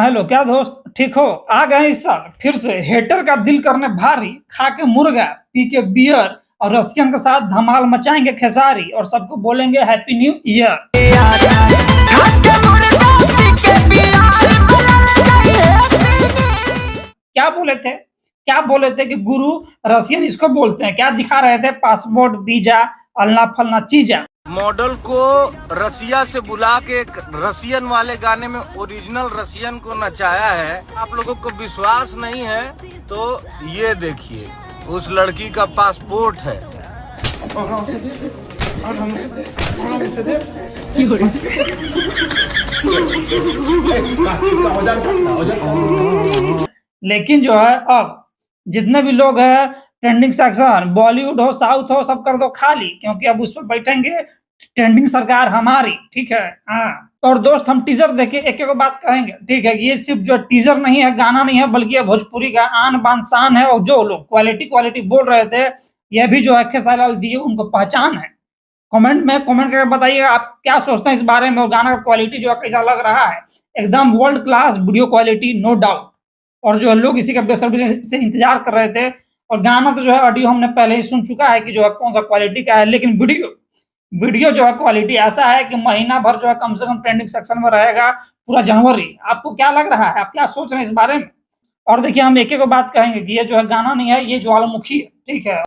Hello क्या दोस्त, ठीक हो? आ गए इस साल फिर से हेटर का दिल करने भारी, खा के मुर्गा पी के बियर और रसियन के साथ धमाल मचाएंगे खेसारी और सबको बोलेंगे हैप्पी न्यू ईयर। क्या बोले थे? क्या बोले थे कि गुरु रसियन इसको बोलते हैं, क्या दिखा रहे थे? पासपोर्ट, वीजा, अल्लाह फलना चीजा। मॉडल को रसिया से बुला के रसियन वाले गाने में ओरिजिनल रसियन को नचाया है। आप लोगों को विश्वास नहीं है तो ये देखिए, उस लड़की का पासपोर्ट है। लेकिन जो है अब जितने भी लोग हैं ट्रेंडिंग सेक्शन, बॉलीवुड हो साउथ हो, सब कर दो खाली, क्योंकि अब उस पर बैठेंगे ट्रेंडिंग सरकार हमारी। ठीक है, हाँ। और दोस्त हम टीजर देखे एक एक बात कहेंगे, ठीक है? ये सिर्फ जो टीजर नहीं है, गाना नहीं है, बल्कि ये भोजपुरी का आन बान शान है। और जो लोग क्वालिटी बोल रहे थे, ये भी जो है खेसारी लाल दिए उनको पहचान है। कमेंट में कमेंट करके बताइएगा आप क्या सोचते हैं इस बारे में, और गाना का क्वालिटी जो है कैसा लग रहा है। एकदम world class video quality, no doubt. और जो है लोग इसी का बेसब्री से इंतजार कर रहे थे। और गाना तो जो है ऑडियो हमने पहले ही सुन चुका है कि जो है कौन सा क्वालिटी का है, लेकिन वीडियो जो है क्वालिटी ऐसा है कि महीना भर जो है कम से कम ट्रेंडिंग सेक्शन में रहेगा, पूरा जनवरी। आपको क्या लग रहा है, आप क्या सोच रहे हैं इस बारे में? और देखिए हम एक एक बात कहेंगे कि ये जो है गाना नहीं है, ये ज्वालामुखी है। ठीक है।